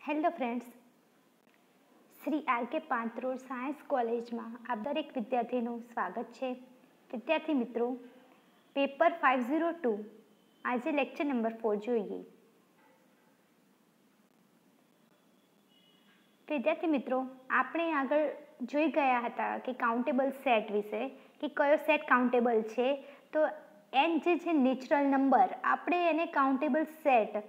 Hello friends, Shri R K પાંત્રોડ science કોલેજમાં આપ દરેક વિદ્યાર્થીનું સ્વાગત છે. વિદ્યાર્થી મિત્રો, પેપર 502 આજે લેક્ચર નંબર 4 જોઈએ. વિદ્યાર્થી મિત્રો, આપણે આગળ જોઈ ગયા હતા કે કાઉન્ટેબલ સેટ વિશે, કે કયો સેટ કાઉન્ટેબલ છે. તો એન જે છે નેચરલ નંબર, આપણે એને કાઉન્ટેબલ સેટ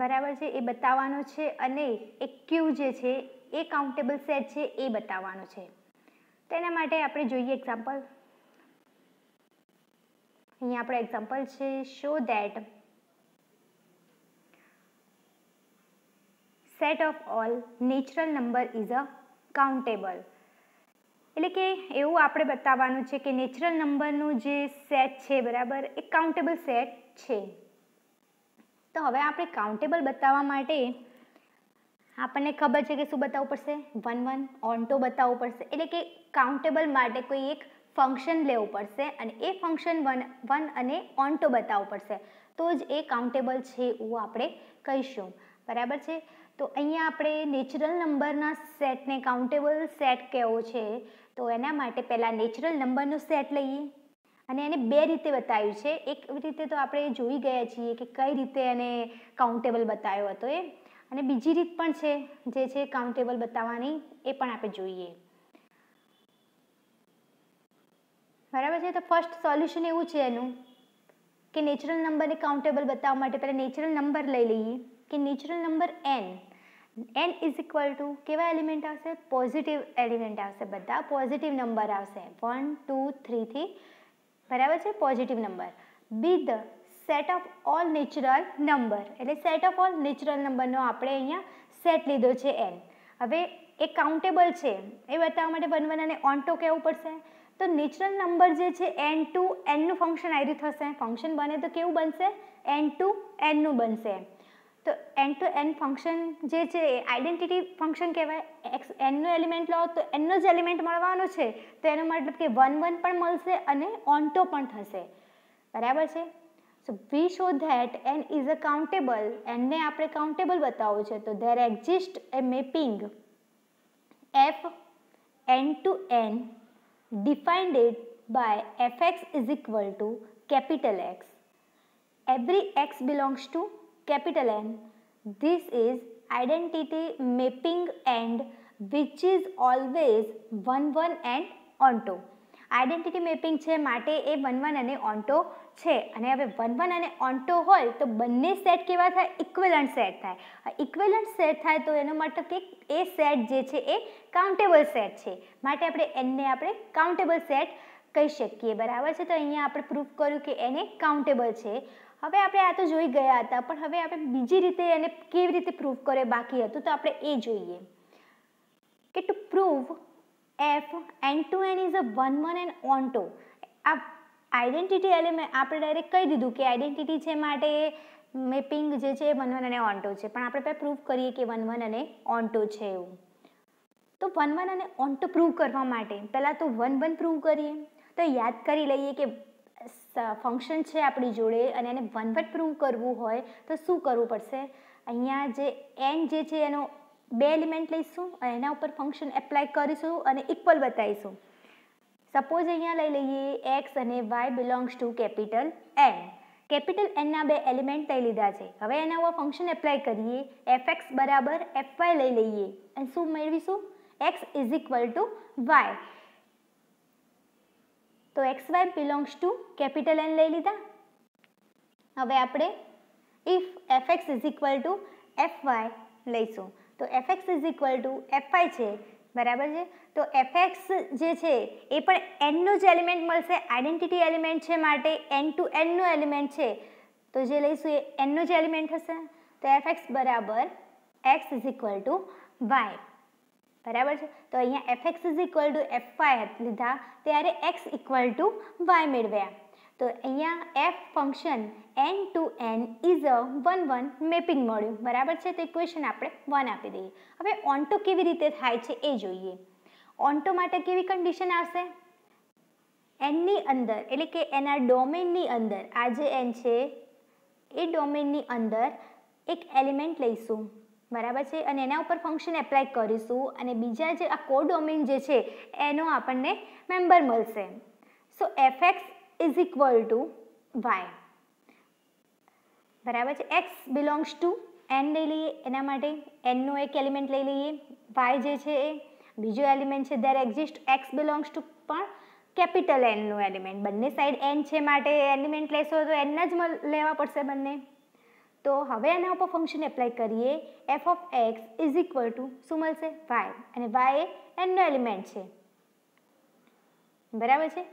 બરાબર છે એ બતાવવાનો છે, અને એક ક્યુ જે છે એ કાઉન્ટેબલ સેટ છે એ બતાવવાનો છે. તેના માટે આપણે જોઈએ એક્ઝામ્પલ. અહીંયા આપણે એક્ઝામ્પલ છે show that set of all natural number is a countable. એટલે કે એવું આપણે બતાવવાનું છે કે નેચરલ નંબરનું જે સેટ છે બરાબર એ કાઉન્ટેબલ સેટ છે. તો હવે આપણે કાઉન્ટેબલ બતાવવા માટે આપણને ખબર છે કે શું બતાવવું પડશે? 1 1 ઓન્ટો બતાવવું પડશે. એટલે કે કાઉન્ટેબલ માટે કોઈ એક ફંક્શન લેવું પડશે અને એ ફંક્શન 1 અને ઓન્ટો બતાવવું પડશે, તો જ એ કાઉન્ટેબલ છે એવું આપણે કહીશું. બરાબર છે. તો અહીંયા આપણે નેચરલ નંબરના સેટને કાઉન્ટેબલ સેટ કહેવો છે. તો એના માટે પહેલાં નેચરલ નંબરનો સેટ લઈએ અને એને બે રીતે બતાવ્યું છે. એક રીતે તો આપણે જોઈ ગયા છીએ કે કઈ રીતે એને કાઉન્ટેબલ બતાવ્યો હતો એ, અને બીજી રીત પણ છે જે છે કાઉન્ટેબલ બતાવવાની, એ પણ આપણે જોઈએ. બરાબર છે. તો ફર્સ્ટ સોલ્યુશન એવું છે એનું કે નેચરલ નંબરને કાઉન્ટેબલ બતાવવા માટે પહેલાં નેચરલ નંબર લઈ લઈએ કે natural number n is equal two કેવા એલિમેન્ટ આવશે? પોઝિટિવ એલિમેન્ટ આવશે. બધા પોઝિટિવ નંબર આવશે 1 2 3 થી. બરાબર છે. Positive number B the set of all natural number, એટલે સેટ ઓફ ઓલ નેચરલ નંબરનો આપણે અહીંયા સેટ લીધો છે n. હવે એ કાઉન્ટેબલ છે એ બતાવવા માટે 1 1 અને ઓન્ટો કહેવું પડશે. તો નેચરલ નંબર જે છે n ટુ nનું ફંક્શન આવી રીતે થશે. ફંક્શન બને તો કેવું બનશે? n ટુ nનું બનશે. તો n ટુ n ફંક્શન જે છે એ આઈડેન્ટિટી ફંક્શન કહેવાય. nનો એલિમેન્ટ લો તો nનો જ એલિમેન્ટ મળવાનો છે, તો એનો મતલબ કે 1 1 પણ મળશે અને ઓન્ટો પણ થશે. બરાબર છે. So we show that n is a countable. nને આપણે કાઉન્ટેબલ બતાવવું છે, તો there exist a mapping f n to n defined by fx is equal to capital X. Every x belongs to capital N. This is identity mapping and which is always 1 1 and onto. Identity mapping છે માટે એ 1 1 અને ઓન્ટો છે. અને હવે 1 1 અને ઓન્ટો હોય તો બંને સેટ કેવા થાય? ઇક્વિવેલન્ટ સેટ થાય. ઇક્વિવેલન્ટ સેટ થાય તો એનો મતલબ કે એ સેટ જે છે એ કાઉન્ટેબલ સેટ છે, માટે આપણે એને આપણે કાઉન્ટેબલ સેટ કહી શકીએ. બરાબર છે. તો અહીંયા આપણે પ્રૂફ કર્યું કે એને કાઉન્ટેબલ છે. હવે આપણે આ તો જોઈ ગયા હતા, પણ હવે આપણે બીજી રીતે એને કેવી રીતે પ્રૂફ કરે બાકી હતું, તો આપણે એ જોઈએ કે two prove f n to n is a 1 1 and onto. આ આઈડેન્ટિટી એલિમેન્ટ આપણે ડાયરેક્ટ કહી દીધું કે આઈડેન્ટિટી છે માટે મેપિંગ જે છે 1 1 અને ઓન્ટો છે, પણ આપણે પહેલાં પ્રૂફ કરીએ કે 1 1 અને ઓન્ટો છે એવું. તો 1 1 અને ઓન્ટો પ્રૂવ કરવા માટે પહેલાં તો 1 1 પ્રૂવ કરીએ. તો યાદ કરી લઈએ કે ફંક્શન છે આપણી જોડે અને એને 1 1 પ્રૂવ કરવું હોય તો શું કરવું પડશે? અહીંયા જે n જે છે એનો બે એલિમેન્ટ લઈશું અને એના ઉપર ફંક્શન એપ્લાય કરીશું અને ઇક્વલ બતાવીશું. સપોઝ અહીંયા લઈ લઈએ x અને y belongs to capital n. Capital nના બે એલિમેન્ટ લઈ લીધા છે. હવે એના ઉપર ફંક્શન એપ્લાય કરીએ. fx બરાબર fy લઈ લઈએ અને શું મેળવીશું? x is equal two y. તો xy belongs to capital n લઈ લીધા. હવે આપણે if fx is equal two fy લઈશું, તો fx is equal two fy છે. બરાબર છે. તો fx જે છે એ પણ nનો જ એલિમેન્ટ મળશે. આઈડેન્ટિટી એલિમેન્ટ છે માટે n ટુ nનો એલિમેન્ટ છે, તો જે લઈશું એ nનો જ એલિમેન્ટ હશે. તો fx બરાબર x is equal two y. બરાબર છે. તો અહીંયા fx is equal two fy લીધા ત્યારે x ઇક્વલ ટુ y મેળવ્યા. તો અહીંયા f function n to n is a 1 1 mapping મળ્યું. બરાબર છે. તો ઇક્વેશન આપણે 1 આપી દઈએ. હવે ઓન્ટો કેવી રીતે થાય છે એ જોઈએ. ઓન્ટો માટે કેવી કન્ડિશન આવશે? nની અંદર, એટલે કે એના ડોમેનની અંદર, આ જે n છે એ ડોમેનની અંદર એક એલિમેન્ટ લઈશું બરાબર છે, અને એના ઉપર ફંક્શન એપ્લાય કરીશું અને બીજા જે આ કોડોમેન જે છે એનો આપણને મેમ્બર મળશે. સો fx is equal two y. બરાબર છે, x બિલોંગ્સ ટુ n લઈ લઈએ, એના માટે n નો એક એલિમેન્ટ લઈ લઈએ. y જે છે એ બીજો એલિમેન્ટ છે, દેર એક્ઝિસ્ટ x બિલોંગ્સ ટુ પણ કેપિટલ n નો એલિમેન્ટ. બંને સાઈડ n છે માટે એલિમેન્ટ લેશો તો n જ લેવા પડશે બંને. તો હવે એના ઉપર ફંક્શન એપ્લાય કરીએ. f of x is equal two શું મળશે? y, અને y એ n નો એલિમેન્ટ છે. બરાબર છે,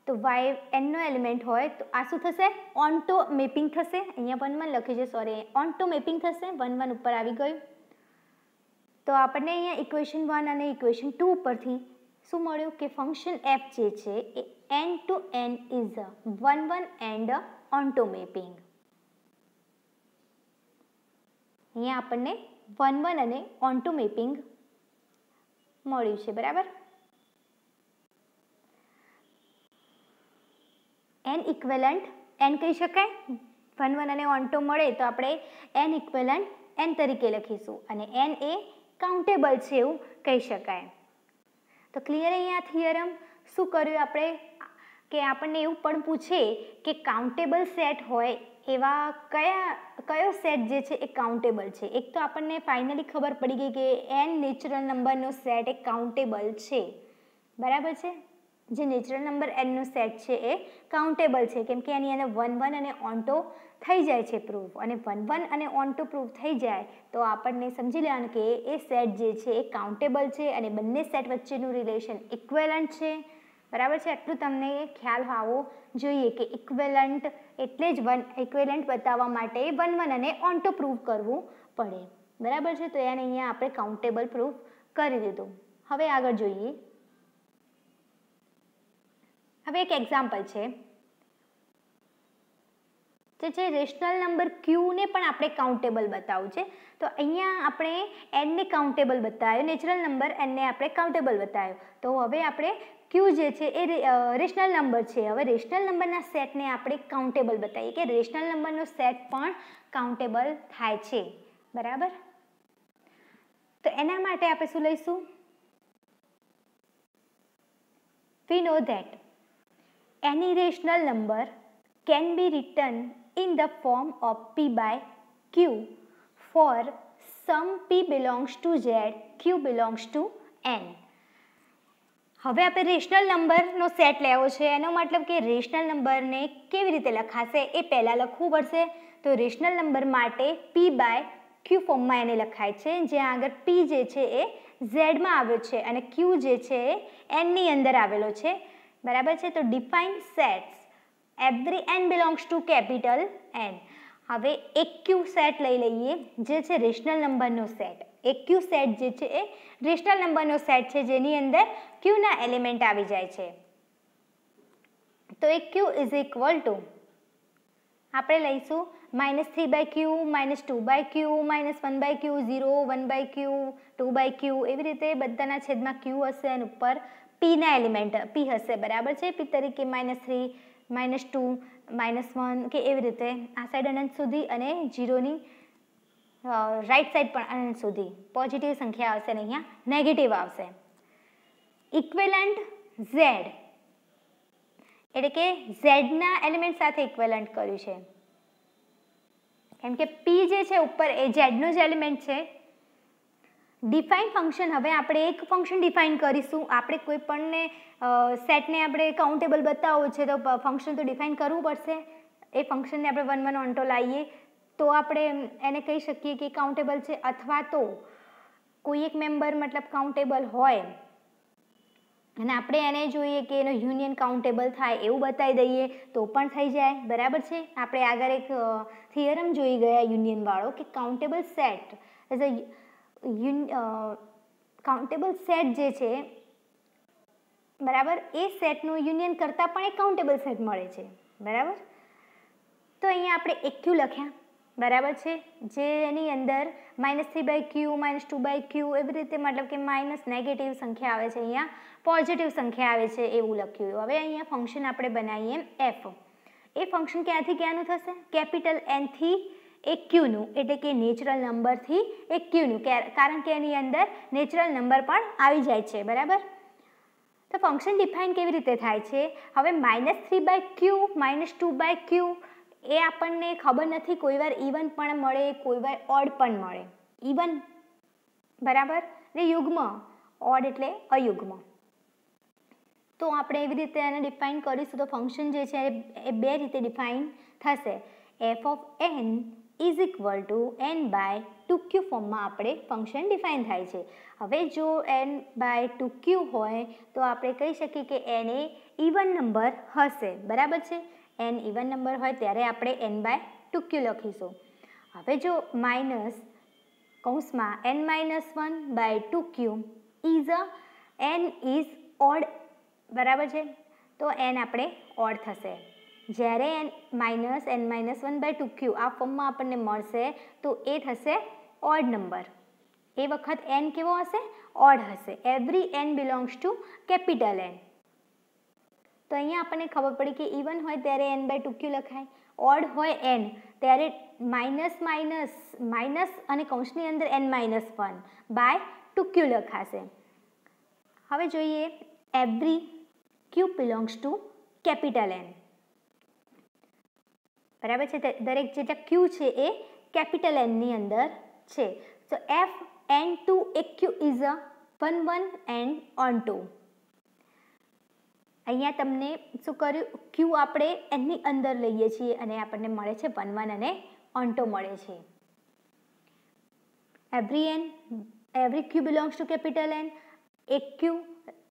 તો y n નો એલિમેન્ટ હોય તો આ શું થશે? ઓન્ટો મેપિંગ થશે. અહીંયા 1 1 લખ્યું છે, સોરી, ઓન્ટો મેપિંગ થશે. 1 1 ઉપર આવી ગયું. તો આપણને અહીંયા ઇક્વેશન 1 અને ઇક્વેશન 2 ઉપરથી શું મળ્યું કે ફંક્શન f જે છે એ n to n is 1 1 and onto mapping. અહીંયા આપણને 1 1 અને ઓન્ટો મેપિંગ મળ્યું છે. બરાબર, n ઇક્વેલન્ટ n કહી શકાય. 1 1 અને ઓન્ટો મળે તો આપણે n ઇક્વેલન્ટ n તરીકે લખીશું અને n એ કાઉન્ટેબલ છે એવું કહી શકાય. તો ક્લિયર? અહીંયા થિયરમ શું કર્યું આપણે કે આપણને એવું પણ પૂછે કે કાઉન્ટેબલ સેટ હોય એવા કયો સેટ જે છે એ કાઉન્ટેબલ છે. એક તો આપણને ફાઇનલી ખબર પડી ગઈ કે n નેચરલ નંબરનો સેટ એ કાઉન્ટેબલ છે. બરાબર છે, જે નેચરલ નંબર n નો સેટ છે એ કાઉન્ટેબલ છે, કેમ કે એની અંદર 1 1 અને ઓન્ટો થઈ જાય છે પ્રૂફ. અને 1 1 અને ઓન્ટો પ્રૂફ થઈ જાય તો આપણને સમજી લેવાનું કે એ સેટ જે છે એ કાઉન્ટેબલ છે અને બંને સેટ વચ્ચેનું રિલેશન ઇક્વેલન્ટ છે. બરાબર છે, આટલું તમને ખ્યાલ આવવો જોઈએ કે ઇક્વેલન્ટ એટલે જ ઇક્વેલન્ટ બતાવવા માટે 1 1 અને ઓન્ટો પ્રૂફ કરવું પડે. બરાબર છે, તો એને અહીંયા આપણે કાઉન્ટેબલ પ્રૂફ કરી દીધું. હવે આગળ જોઈએ. હવે એક એક્ઝામ્પલ છે જે છે રેશનલ નંબર q ને પણ આપણે કાઉન્ટેબલ બતાવવું છે. તો અહીંયા આપણે n ને કાઉન્ટેબલ બતાવ્યો, નેચરલ નંબર n ને આપણે કાઉન્ટેબલ બતાવ્યો. તો હવે આપણે q જે છે એ રેશનલ નંબર છે. હવે રેશનલ નંબરના સેટને આપણે કાઉન્ટેબલ બતાવીએ કે રેશનલ નંબરનો સેટ પણ કાઉન્ટેબલ થાય છે. બરાબર, તો એના માટે આપણે શું લઈશું? We know that any rational number can be written in the form of p by q for some p belongs to z, q belongs to n. હવે આપણે રેશનલ નંબરનો સેટ લેવો છે, એનો મતલબ કે રેશનલ નંબરને કેવી રીતે લખાશે એ પહેલાં લખવું પડશે. તો રેશનલ નંબર માટે p બાય q ફોર્મમાં એને લખાય છે, જ્યાં આગળ p જે છે એ ઝેડમાં આવ્યો છે અને q જે છે એ એનની અંદર આવેલો છે. બરાબર છે, તો define sets every n belongs to capital n. હવે એક q સેટ લઈ લઈએ જે છે રેશનલ નંબરનો સેટ. એક q સેટ જે છે એ રેશનલ નંબરનો સેટ છે જેની અંદર q ના એલિમેન્ટ આવી જાય છે. તો એક q ઇઝ ઇક્વલ ટુ આપણે લઈશું -3 by q, -2 by q, -1 by q, 0, 1 by q, 2 by q, એવી રીતે બધાના છેદમાં q હશે અને ઉપર p ના એલિમેન્ટ p હશે. બરાબર છે, p તરીકે -3, -2, -1 કે એવી રીતે આ સાઈડ અનંત સુધી અને 0ની રાઈટ સાઈડ પણ અનંત સુધી પોઝિટિવ સંખ્યા આવશે અને અહીંયા નેગેટિવ આવશે. ઇક્વેલન્ટ z એટલે કે ઝેડના એલિમેન્ટ સાથે ઇક્વેલન્ટ કર્યું છે, કેમ કે p જે છે ઉપર એ ઝેડનો જ એલિમેન્ટ છે. ડિફાઇન ફંક્શન, હવે આપણે એક ફંક્શન ડિફાઇન કરીશું. આપણે કોઈ પણને સેટને આપણે કાઉન્ટેબલ બતાવવું છે તો ફંક્શન તો ડિફાઇન કરવું પડશે. એ ફંક્શનને આપણે 1 1 ઓન્ટો લાવીએ તો આપણે એને કહી શકીએ કે કાઉન્ટેબલ છે, અથવા તો કોઈ એક મેમ્બર મતલબ કાઉન્ટેબલ હોય અને આપણે એને જોઈએ કે એનો યુનિયન કાઉન્ટેબલ થાય એવું બતાવી દઈએ તો પણ થઈ જાય. બરાબર છે, આપણે આગળ એક થિયરમ જોઈ ગયા યુનિયનવાળો કે countable set as a countable set જે છે બરાબર એ સેટનું યુનિયન કરતાં પણ એક કાઉન્ટેબલ સેટ મળે છે. બરાબર, તો અહીંયા આપણે એક q લખ્યા. બરાબર છે, જેની અંદર -3 બાય q, -2 બાય q એવી રીતે મતલબ કે માઇનસ નેગેટિવ સંખ્યા આવે છે, અહીંયા પોઝિટિવ સંખ્યા આવે છે એવું લખ્યું. હવે અહીંયા ફંક્શન આપણે બનાવીએ f. એ ફંક્શન ક્યાંથી ક્યાંનું થશે? કેપિટલ n થી એક ક્યુનું, એટલે કે નેચરલ નંબરથી એક ક્યુનું, કારણ કે એની અંદર નેચરલ નંબર પણ આવી જાય છે, બરાબર. તો ફંક્શન ડિફાઇન કેવી રીતે થાય છે? હવે -3/q -2/q એ આપણને ખબર નથી, કોઈ વાર ઇવન પણ મળે, કોઈ વાર ઓડ પણ મળે. ઇવન બરાબર એટલે યુગ્મ, ઓડ એટલે અયુગ્મ. તો આપણે એવી રીતે એને ડિફાઇન કરીશું. તો ફંક્શન જે છે એ બે રીતે ડિફાઇન થશે. f of n is equal two n/2q ફોર્મમાં આપણે ફંક્શન ડિફાઇન થાય છે. હવે જો n/2q હોય તો આપણે કહી શકીએ કે n એ ઇવન નંબર હશે, બરાબર છે. n ઇવન નંબર હોય ત્યારે આપણે n/2q લખીશું. હવે જો -n-1/2q is n is odd, બરાબર છે, તો n આપણે ઓડ થશે. જ્યારે n-1/2q આ ફોર્મમાં આપણને મળશે તો એ થશે ઓડ નંબર. એ વખત n કેવો હશે? ઓડ હશે. Every n belongs to capital N. તો અહીંયા આપણને ખબર પડી કે ઇવન હોય ત્યારે n/2q લખાય, ઓડ હોય n ત્યારે માઇનસ અને કૌંસની અંદર n-1/2q લખાશે. હવે જોઈએ every q belongs to capital N, બરાબર છે. દરેક જેટલા q છે એ કેપિટલ N ની અંદર છે. તો f n2 એક q is a 1 1 and on 2. અહીંયા તમને શું કર્યું? q આપણે n ની અંદર લઈએ છીએ અને આપણને મળે છે 1 1 અને onto મળે છે. Every q belongs to capital N, એક q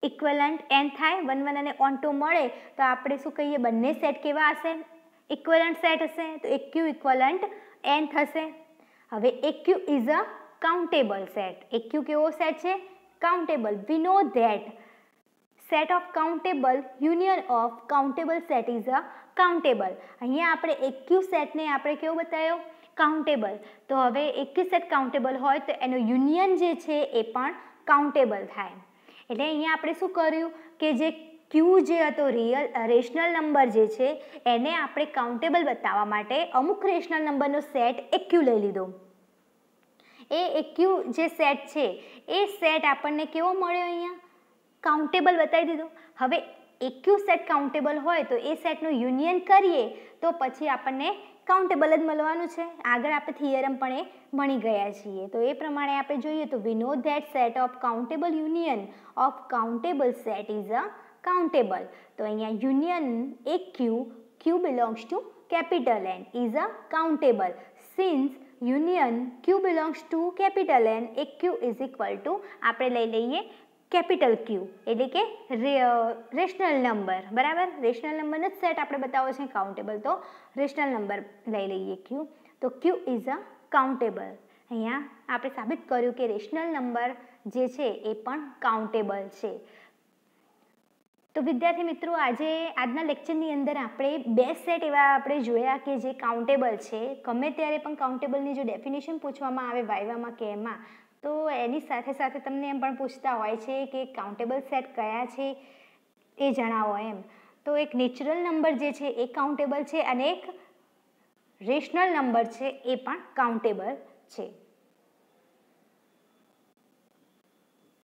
ઇક્વલન્ટ n થાય, 1 1 અને onto મળે તો આપણે શું કહીએ? બંને સેટ કેવા હશે? ઇક્વલન્ટ સેટ હશે. તો એક q ઇક્વલન્ટ n થશે. હવે એક q is a countable set. એક q કેવો સેટ છે? Countable. We know that set of countable union of countable set is a countable. અહીંયા આપણે એક q સેટને આપણે કેવો બતાવ્યો? કાઉન્ટેબલ. તો હવે એક q સેટ કાઉન્ટેબલ હોય તો એનો યુનિયન જે છે એ પણ કાઉન્ટેબલ થાય. એટલે અહીંયા આપણે શું કર્યું કે જે q જે હતો રેશનલ નંબર જે છે એને આપણે કાઉન્ટેબલ બતાવવા માટે અમુક રેશનલ નંબરનો સેટ એક q લઈ લીધો. એ એક q જે સેટ છે એ સેટ આપણને કેવો મળ્યો? અહીંયા કાઉન્ટેબલ બતાવી દીધો. હવે એક q સેટ કાઉન્ટેબલ હોય તો એ સેટનું યુનિયન કરીએ તો પછી આપણને કાઉન્ટેબલ જ મળવાનું છે. આગળ આપણે થિયરમ પણ એ ભણી ગયા છીએ. તો એ પ્રમાણે આપણે જોઈએ તો we know that set of countable union of countable set is a countable. તો અહીંયા યુનિયન એક q belongs to capital N is a countable. Since union q belongs to capital N, એક q ઇઝ ઇક્વલ ટુ આપણે લઈ લઈએ capital q, એટલે કે rational number, બરાબર. રેશનલ નંબરનો જ સેટ આપણે બતાવો છે કાઉન્ટેબલ, તો રેશનલ નંબર લઈ લઈએ q. તો q ઇઝ અ કાઉન્ટેબલ. અહીંયા આપણે સાબિત કર્યું કે રેશનલ નંબર જે છે એ પણ કાઉન્ટેબલ છે. તો વિદ્યાર્થી મિત્રો, આજના લેક્ચરની અંદર આપણે બે સેટ એવા આપણે જોયા કે જે કાઉન્ટેબલ છે. ગમે ત્યારે પણ કાઉન્ટેબલની જો ડેફિનેશન પૂછવામાં આવે વાઇવામાં કે એમાં, તો એની સાથે સાથે તમને એમ પણ પૂછતા હોય છે કે કાઉન્ટેબલ સેટ કયા છે એ જણાવો એમ. તો એક નેચરલ નંબર જે છે એ કાઉન્ટેબલ છે અને એક રેશનલ નંબર છે એ પણ કાઉન્ટેબલ છે.